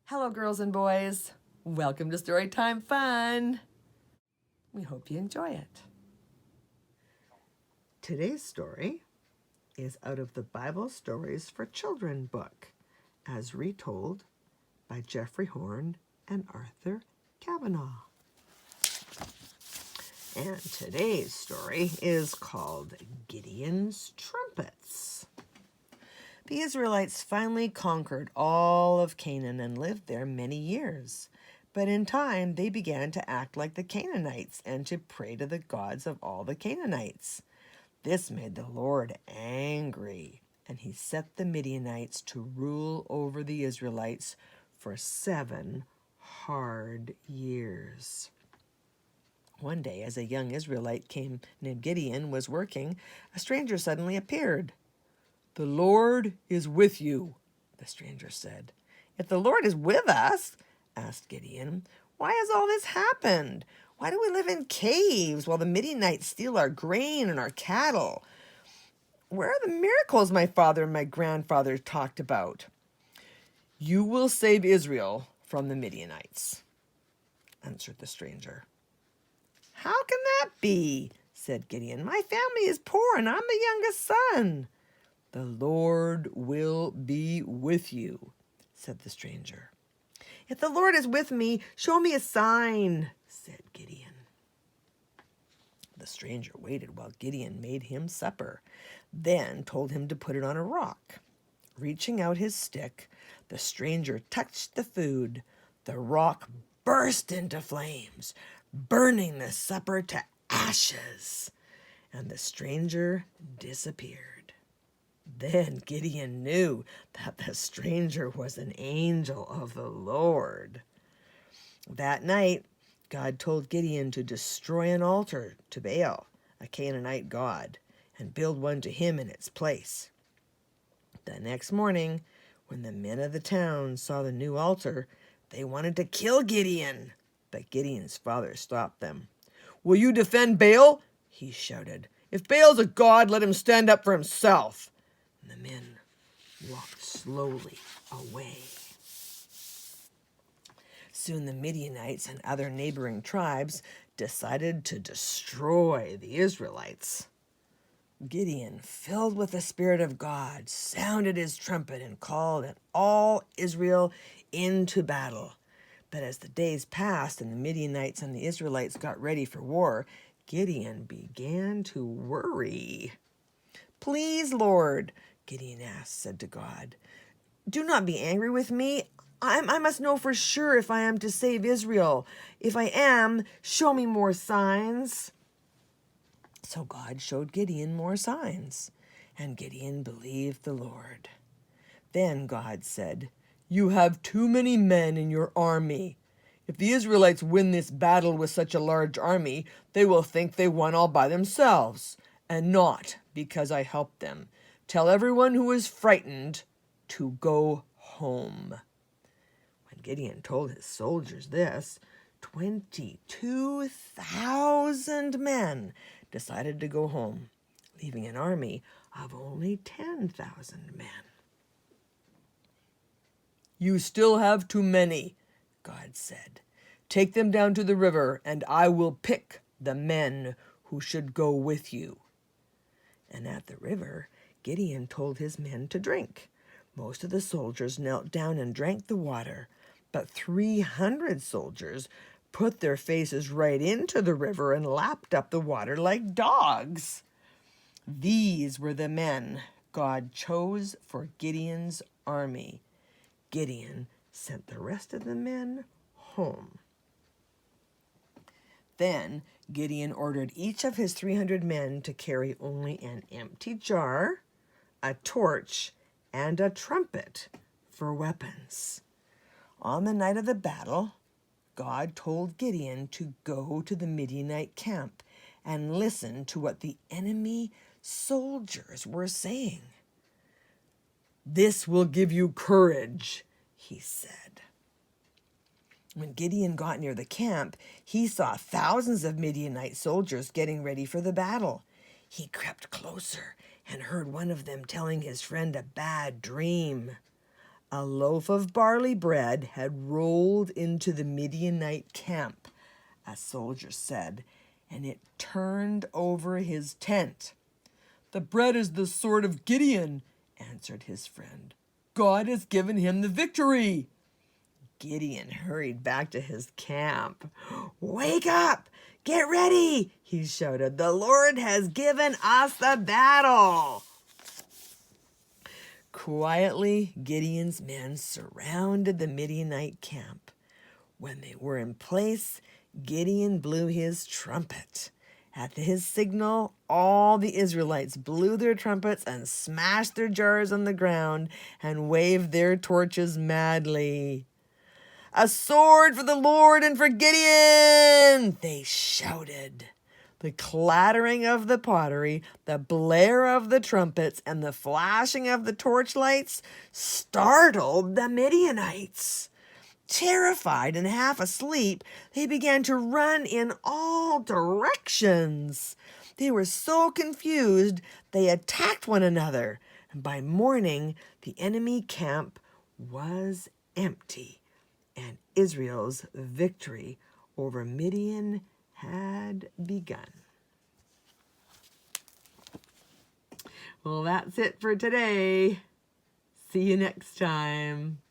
Hello, girls and boys. Welcome to Storytime Fun. We hope you enjoy it. Today's story is out of the Bible Stories for Children book, as retold by Jeffrey Horn and Arthur Kavanaugh. And today's story is called Gideons Trumpets. The Israelites finally conquered all of Canaan and lived there many years. But in time, they began to act like the Canaanites and to pray to the gods of all the Canaanites. This made the Lord angry, and he set the Midianites to rule over the Israelites for 7 hard years. One day, as a young Israelite named Gideon was working, a stranger suddenly appeared. "The Lord is with you," the stranger said. "If the Lord is with us," asked Gideon, "why has all this happened? Why do we live in caves while the Midianites steal our grain and our cattle? Where are the miracles my father and my grandfather talked about?" "You will save Israel from the Midianites," answered the stranger. "How can that be?" said Gideon. "My family is poor and I'm the youngest son." "The Lord will be with you," said the stranger. "If the Lord is with me, show me a sign," said Gideon. The stranger waited while Gideon made him supper, then told him to put it on a rock. Reaching out his stick, the stranger touched the food. The rock burst into flames, burning the supper to ashes, and the stranger disappeared. Then Gideon knew that the stranger was an angel of the Lord. That night, God told Gideon to destroy an altar to Baal, a Canaanite god, and build one to him in its place. The next morning, when the men of the town saw the new altar, they wanted to kill Gideon, but Gideon's father stopped them. "Will you defend Baal?" he shouted. "If Baal's a god, let him stand up for himself." And the men walked slowly away. Soon the Midianites and other neighboring tribes decided to destroy the Israelites. Gideon, filled with the Spirit of God, sounded his trumpet and called all Israel into battle. But as the days passed and the Midianites and the Israelites got ready for war, Gideon began to worry. "Please, Lord," Gideon said to God, "do not be angry with me. I must know for sure if I am to save Israel. If I am, show me more signs." So God showed Gideon more signs, and Gideon believed the Lord. Then God said, "You have too many men in your army. If the Israelites win this battle with such a large army, they will think they won all by themselves, and not because I helped them. Tell everyone who is frightened to go home." When Gideon told his soldiers this, 22,000 men decided to go home, leaving an army of only 10,000 men. "You still have too many," God said. "Take them down to the river, and I will pick the men who should go with you." And at the river, Gideon told his men to drink. Most of the soldiers knelt down and drank the water, but 300 soldiers put their faces right into the river and lapped up the water like dogs. These were the men God chose for Gideon's army. Gideon sent the rest of the men home. Then Gideon ordered each of his 300 men to carry only an empty jar, a torch, and a trumpet for weapons. On the night of the battle, God told Gideon to go to the Midianite camp and listen to what the enemy soldiers were saying. "This will give you courage," he said. When Gideon got near the camp, he saw thousands of Midianite soldiers getting ready for the battle. He crept closer and heard one of them telling his friend a bad dream. A loaf of barley bread had rolled into the Midianite camp, a soldier said, and it turned over his tent. "The bread is the sword of Gideon," answered his friend. "God has given him the victory." Gideon hurried back to his camp. "Wake up! Get ready!" he shouted. "The Lord has given us the battle." Quietly, Gideon's men surrounded the Midianite camp. When they were in place, Gideon blew his trumpet. At his signal, all the Israelites blew their trumpets and smashed their jars on the ground and waved their torches madly. "A sword for the Lord and for Gideon!" they shouted. The clattering of the pottery, the blare of the trumpets, and the flashing of the torchlights startled the Midianites. Terrified and half asleep, they began to run in all directions. They were so confused, they attacked one another, and by morning, the enemy camp was empty, and Israel's victory over Midian had begun. Well, that's it for today. See you next time.